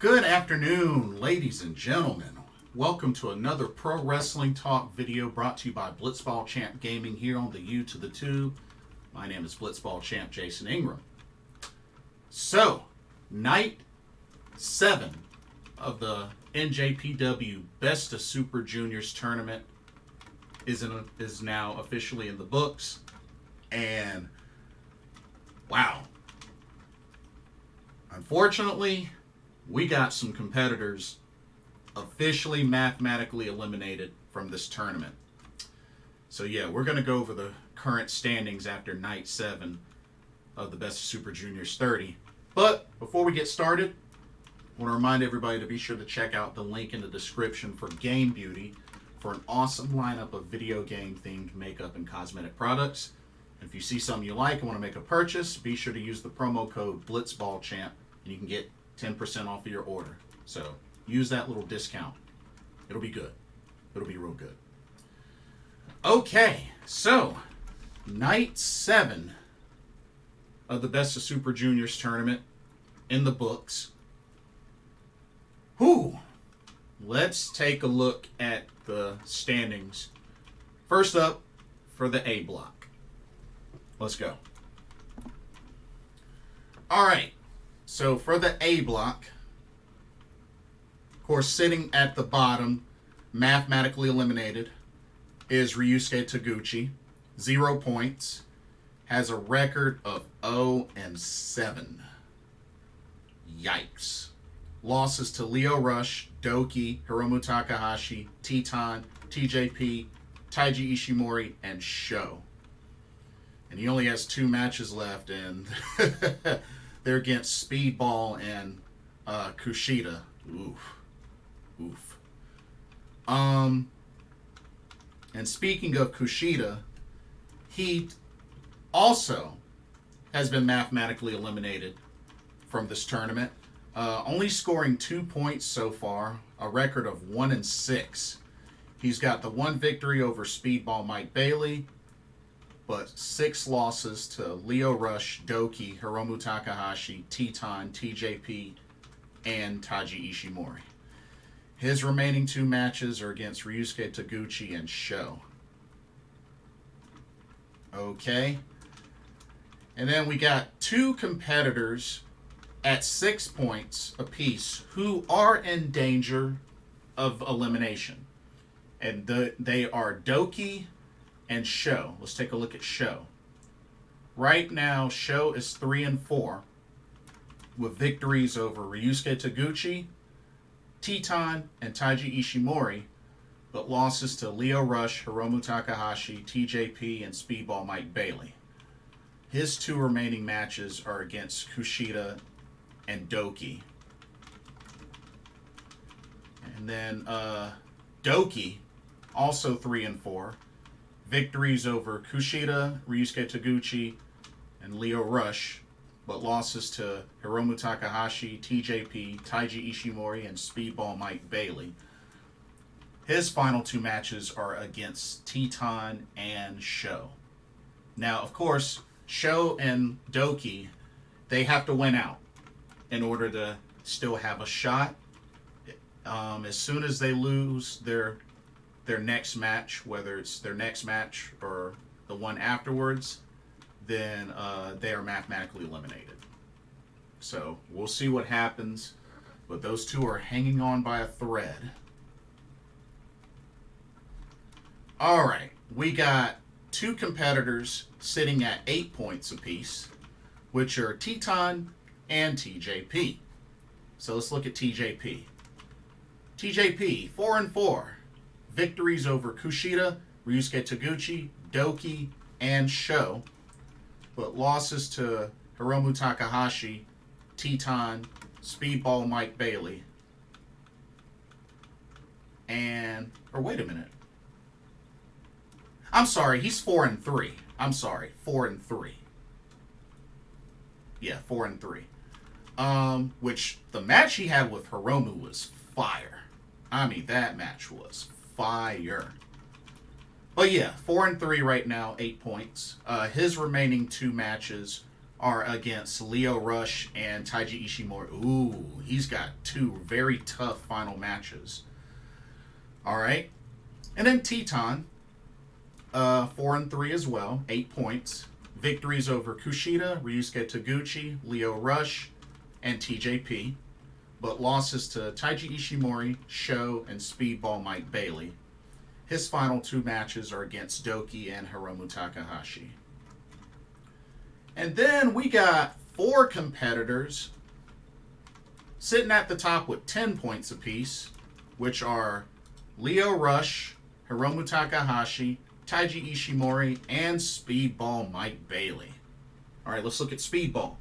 Good afternoon, ladies and gentlemen. Welcome to another Pro Wrestling Talk video brought to you by Blitzball Champ Gaming here on the U to the Tube. My name is Blitzball Champ Jason Ingram. So, night 7 of the NJPW Best of Super Juniors tournament is now officially in the books. And, wow. Unfortunately, we got some competitors officially mathematically eliminated from this tournament. So yeah, we're going to go over the current standings after night 7 of the Best of Super Juniors 30. But before we get started, I want to remind everybody to be sure to check out the link in the description for Game Beauty for an awesome lineup of video game themed makeup and cosmetic products. And if you see something you like and want to make a purchase, be sure to use the promo code BlitzballChamp and you can get 10% off of your order. So use that little discount. It'll be good. It'll be real good. Okay, so night 7 of the Best of Super Juniors tournament in the books. Let's take a look at the standings. First up, for the A block. Let's go. All right. So for the A block, of course, sitting at the bottom, mathematically eliminated, is Ryusuke Taguchi. 0 points. Has a record of 0-7. Yikes. Losses to Leo Rush, Doki, Hiromu Takahashi, Teton, TJP, Taiji Ishimori, and Sho. And he only has 2 matches left, and they're against Speedball and Kushida. Oof. And speaking of Kushida, he also has been mathematically eliminated from this tournament. Only scoring 2 points so far, a record of 1-6. He's got the 1 victory over Speedball Mike Bailey, but 6 losses to Leo Rush, Doki, Hiromu Takahashi, Teton, TJP, and Taiji Ishimori. His remaining 2 matches are against Ryusuke Taguchi and Sho. Okay. And then we got 2 competitors at 6 points apiece who are in danger of elimination. And they are Doki and Sho. Let's take a look at Sho. Right now, Sho is 3-4 with victories over Ryusuke Taguchi, Teton, and Taiji Ishimori, but losses to Leo Rush, Hiromu Takahashi, TJP, and Speedball Mike Bailey. His 2 remaining matches are against Kushida and Doki. And then Doki, also 3-4. Victories over Kushida, Ryusuke Taguchi, and Leo Rush, but losses to Hiromu Takahashi, TJP, Taiji Ishimori, and Speedball Mike Bailey. His final 2 matches are against Teton and Sho. Now, of course, Sho and Doki, they have to win out in order to still have a shot. As soon as they lose their next match, whether it's their next match or the one afterwards, then they are mathematically eliminated. So we'll see what happens, but those 2 are hanging on by a thread. All right, we got 2 competitors sitting at 8 points apiece, which are Teton and TJP. So let's look at TJP. TJP, 4-4. Victories over Kushida, Ryusuke Taguchi, Doki, and Sho, but losses to Hiromu Takahashi, Teton, Speedball Mike Bailey, or wait a minute. I'm sorry, he's 4-3. I'm sorry, 4-3. Yeah, 4-3. Which the match he had with Hiromu was fire. I mean, that match was fire. But yeah, 4-3 right now, 8 points. His remaining 2 matches are against Lio Rush and Taiji Ishimori. Ooh, he's got two very tough final matches. All right. And then Teton, 4-3 as well, 8 points. Victories over Kushida, Ryusuke Taguchi, Lio Rush, and TJP. But losses to Taiji Ishimori, Sho, and Speedball Mike Bailey. His final 2 matches are against Doki and Hiromu Takahashi. And then we got 4 competitors sitting at the top with 10 points apiece, which are Lio Rush, Hiromu Takahashi, Taiji Ishimori, and Speedball Mike Bailey. All right, let's look at Speedball.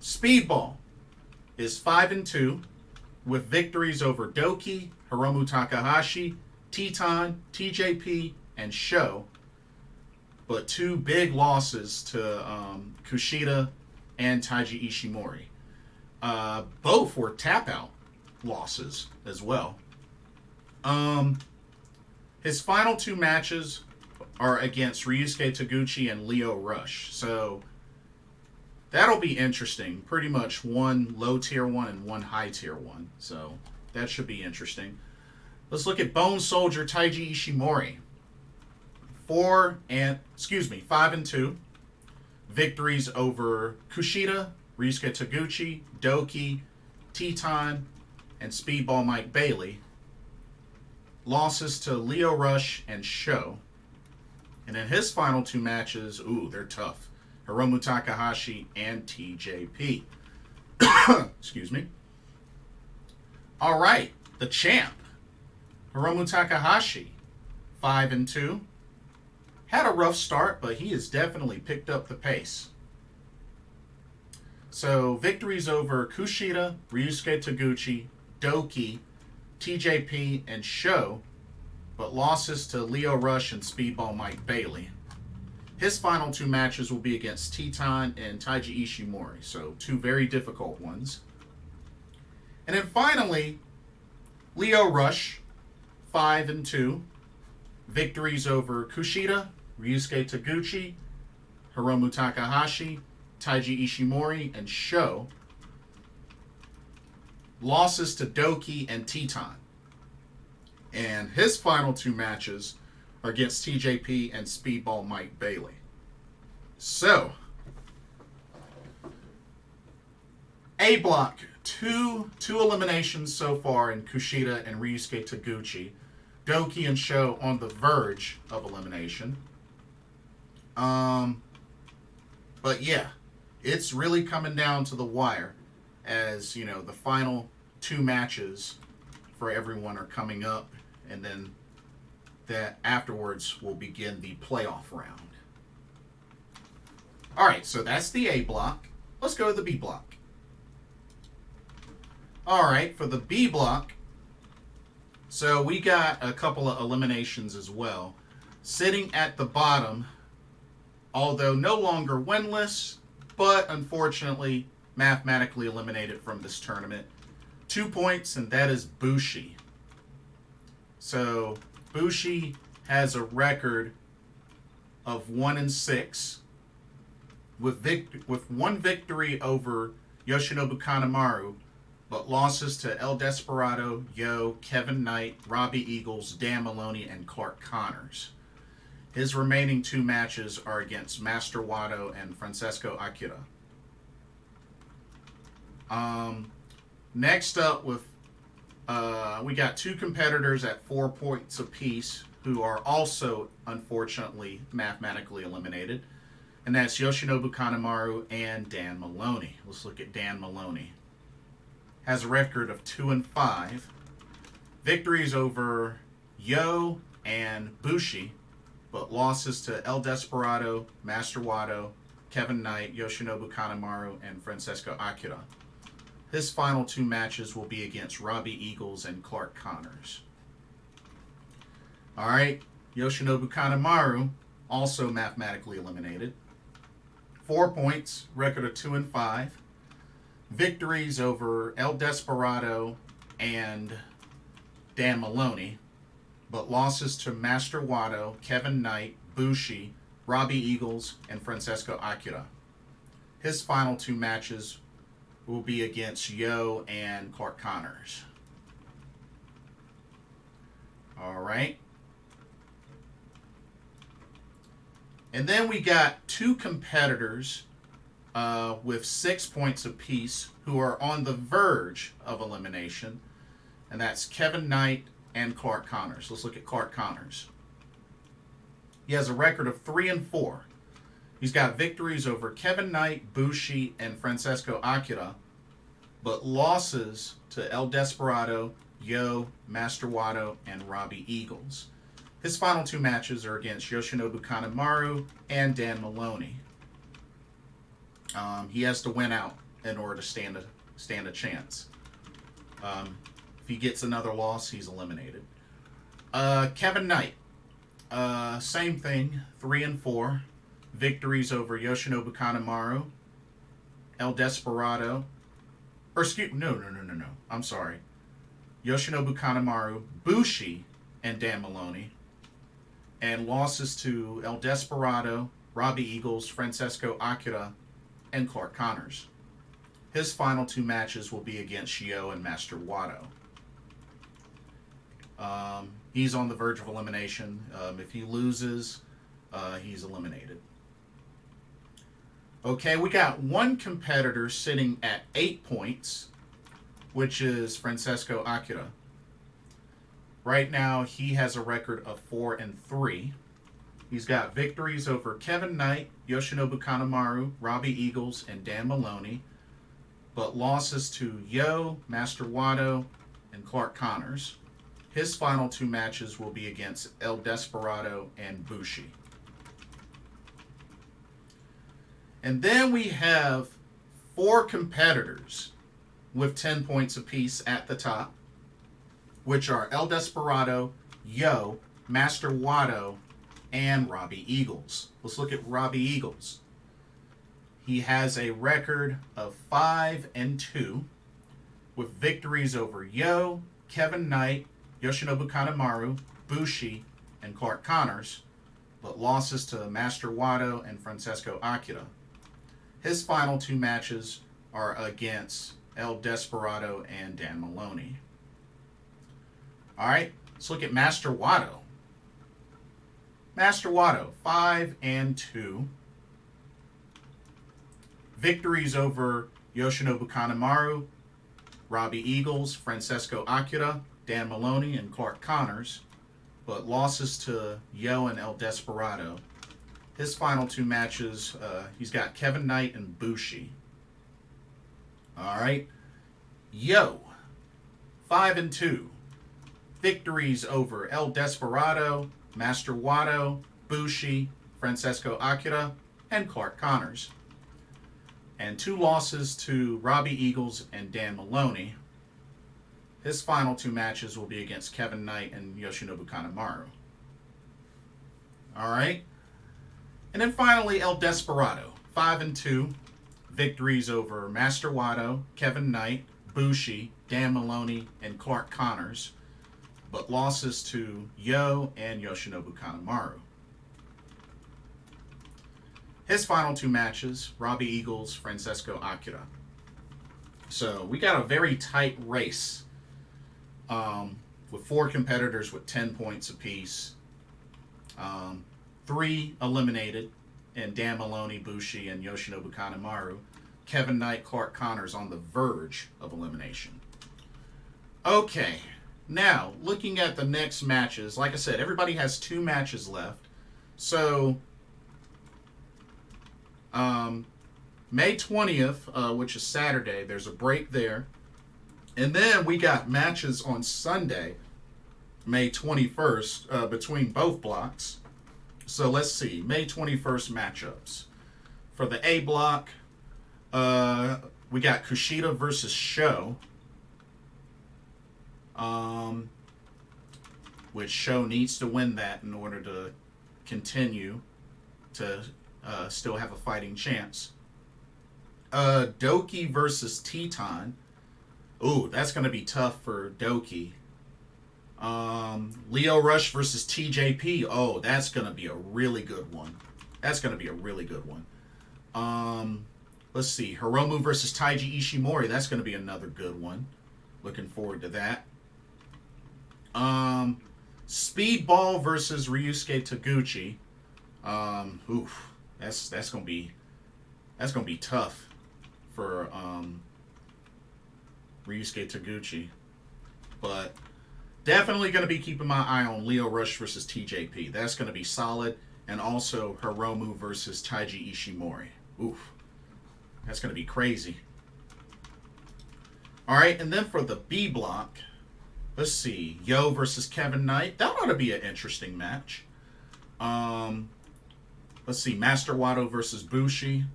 Speedball is 5-2 with victories over Doki, Hiromu Takahashi, Teton, TJP, and Sho, but 2 big losses to Kushida and Taiji Ishimori. Both were tap-out losses as well. His final 2 matches are against Ryusuke Taguchi and Lio Rush. So that'll be interesting. Pretty much one low tier 1 and one high tier 1. So that should be interesting. Let's look at Bone Soldier Taiji Ishimori. 5-2. Victories over Kushida, Ryusuke Taguchi, Doki, Teton, and Speedball Mike Bailey. Losses to Lio Rush and Sho. And in his final 2 matches, they're tough. Hiromu Takahashi and TJP. Excuse me. All right, the champ, Hiromu Takahashi, 5-2. Had a rough start, but he has definitely picked up the pace. So victories over Kushida, Ryusuke Taguchi, Doki, TJP, and Sho, but losses to Lio Rush and Speedball Mike Bailey. His final 2 matches will be against Teton and Taiji Ishimori, so 2 very difficult ones. And then finally, Lio Rush, 5-2. Victories over Kushida, Ryusuke Taguchi, Hiromu Takahashi, Taiji Ishimori, and Sho. Losses to Doki and Teton. And his final 2 matches are against TJP and Speedball Mike Bailey. So, A block, two eliminations so far in Kushida and Ryusuke Taguchi. Doki and Sho on the verge of elimination. But yeah, it's really coming down to the wire, as you know, the final 2 matches for everyone are coming up, and then that afterwards will begin the playoff round. All right, so that's the A block. Let's go to the B block. All right, for the B block, so we got a couple of eliminations as well. Sitting at the bottom, although no longer winless, but unfortunately mathematically eliminated from this tournament. 2 points, and that is Bushi. So Bushi has a record of 1-6 with 1 victory over Yoshinobu Kanemaru, but losses to El Desperado, Yo, Kevin Knight, Robbie Eagles, Dan Maloney, and Clark Connors. His remaining 2 matches are against Master Wato and Francesco Akira. Next up, we got 2 competitors at 4 points apiece who are also, unfortunately, mathematically eliminated. And that's Yoshinobu Kanemaru and Dan Maloney. Let's look at Dan Maloney. Has a record of 2-5. Victories over Yo and Bushi, but losses to El Desperado, Master Wato, Kevin Knight, Yoshinobu Kanemaru, and Francesco Akira. His final 2 matches will be against Robbie Eagles and Clark Connors. All right, Yoshinobu Kanemaru, also mathematically eliminated. 4 points, record of 2-5. Victories over El Desperado and Dan Maloney, but losses to Master Wato, Kevin Knight, Bushi, Robbie Eagles, and Francesco Akira. His final 2 matches will be against Yo and Clark Connors. All right. And then we got 2 competitors with 6 points apiece who are on the verge of elimination. And that's Kevin Knight and Clark Connors. Let's look at Clark Connors. He has a record of 3-4. He's got victories over Kevin Knight, Bushi, and Francesco Akira, but losses to El Desperado, Yo, Master Wato, and Robbie Eagles. His final 2 matches are against Yoshinobu Kanemaru and Dan Maloney. He has to win out in order to stand a chance. If he gets another loss, he's eliminated. Kevin Knight, same thing, 3-4. Victories over Yoshinobu Kanemaru, El Desperado, no. I'm sorry. Yoshinobu Kanemaru, Bushi, and Dan Maloney. And losses to El Desperado, Robbie Eagles, Francesco Akira, and Clark Connors. His final 2 matches will be against Yo and Master Wato. He's on the verge of elimination. If he loses, he's eliminated. Okay, we got 1 competitor sitting at 8 points, which is Francesco Akira. Right now, he has a record of 4-3. He's got victories over Kevin Knight, Yoshinobu Kanemaru, Robbie Eagles, and Dan Maloney, but losses to Yo, Master Wato, and Clark Connors. His final 2 matches will be against El Desperado and Bushi. And then we have 4 competitors with 10 points apiece at the top, which are El Desperado, Yo, Master Wato, and Robbie Eagles. Let's look at Robbie Eagles. He has a record of 5-2 with victories over Yo, Kevin Knight, Yoshinobu Kanemaru, Bushi, and Clark Connors, but losses to Master Wato and Francesco Akira. His final 2 matches are against El Desperado and Dan Maloney. All right, let's look at Master Wato. Master Wato, 5-2. Victories over Yoshinobu Kanemaru, Robbie Eagles, Francesco Akira, Dan Maloney, and Clark Connors, but losses to Yo and El Desperado. His final 2 matches, he's got Kevin Knight and Bushi. All right. Yo, 5-2. Victories over El Desperado, Master Wato, Bushi, Francesco Akira, and Clark Connors. And 2 losses to Robbie Eagles and Dan Maloney. His final 2 matches will be against Kevin Knight and Yoshinobu Kanemaru. All right. And then finally, El Desperado, 5-2. Victories over Master Wato, Kevin Knight, Bushi, Dan Maloney, and Clark Connors, but losses to Yo and Yoshinobu Kanemaru. His final 2 matches, Robbie Eagles, Francesco Akira. So we got a very tight race with 4 competitors with 10 points apiece. 3 eliminated, and Dan Maloney, Bushi, and Yoshinobu Kanemaru. Kevin Knight, Clark Connors on the verge of elimination. Okay, now looking at the next matches, like I said, everybody has 2 matches left. So May 20th, which is Saturday, there's a break there. And then we got matches on Sunday, May 21st, between both blocks. So let's see, May 21st matchups. For the A block, we got Kushida versus Sho. Which Sho needs to win that in order to continue to still have a fighting chance. Doki versus Teton. Ooh, that's going to be tough for Doki. Leo Rush versus TJP. Oh, that's going to be a really good one. Let's see. Hiromu versus Taiji Ishimori. That's going to be another good one. Looking forward to that. Speedball versus Ryusuke Taguchi. That's gonna be tough for Ryusuke Taguchi, but definitely gonna be keeping my eye on Lio Rush versus TJP. That's gonna be solid, and also Hiromu versus Taiji Ishimori. That's gonna be crazy. All right, and then for the B block. Let's see. Yo versus Kevin Knight. That ought to be an interesting match. Let's see. Master Wato versus Bushi.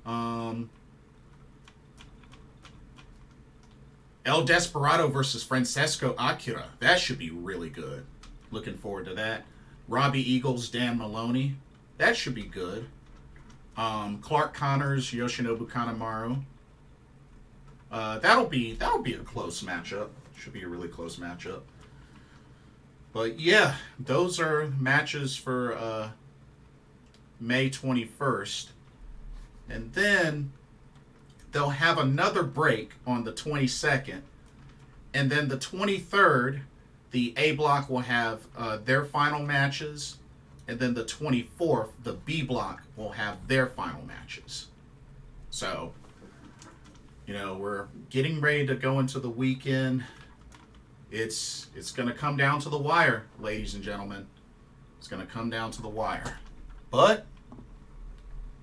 El Desperado versus Francesco Akira. That should be really good. Looking forward to that. Robbie Eagles, Dan Maloney. That should be good. Clark Connors, Yoshinobu Kanemaru. That'll be a close matchup. Should be a really close matchup. But yeah, those are matches for May 21st. And then they'll have another break on the 22nd. And then the 23rd, the A block will have their final matches. And then the 24th, the B block will have their final matches. So, you know, we're getting ready to go into the weekend. It's going to come down to the wire, ladies and gentlemen. It's going to come down to the wire. But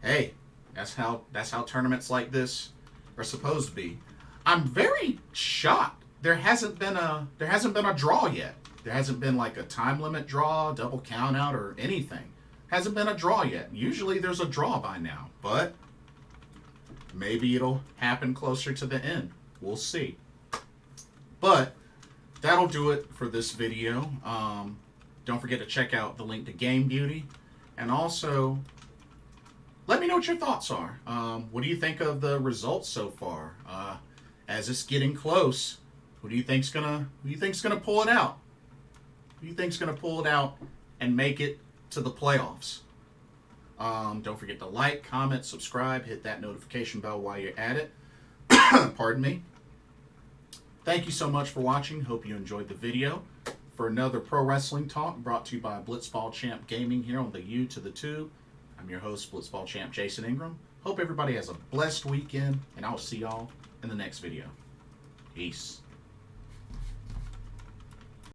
hey, that's how tournaments like this are supposed to be. I'm very shocked. There hasn't been a draw yet. There hasn't been like a time limit draw, double count out, or anything. Hasn't been a draw yet. Usually there's a draw by now, but maybe it'll happen closer to the end. We'll see. But that'll do it for this video. Don't forget to check out the link to Game Beauty. And also, let me know what your thoughts are. What do you think of the results so far? As it's getting close, who do you think's gonna pull it out? Who do you think's gonna pull it out and make it to the playoffs? Don't forget to like, comment, subscribe, hit that notification bell while you're at it. Pardon me. Thank you so much for watching. Hope you enjoyed the video. For another pro wrestling talk brought to you by Blitzball Champ Gaming here on the U to the Tube. I'm your host, Blitzball Champ Jason Ingram. Hope everybody has a blessed weekend, and I'll see y'all in the next video. Peace.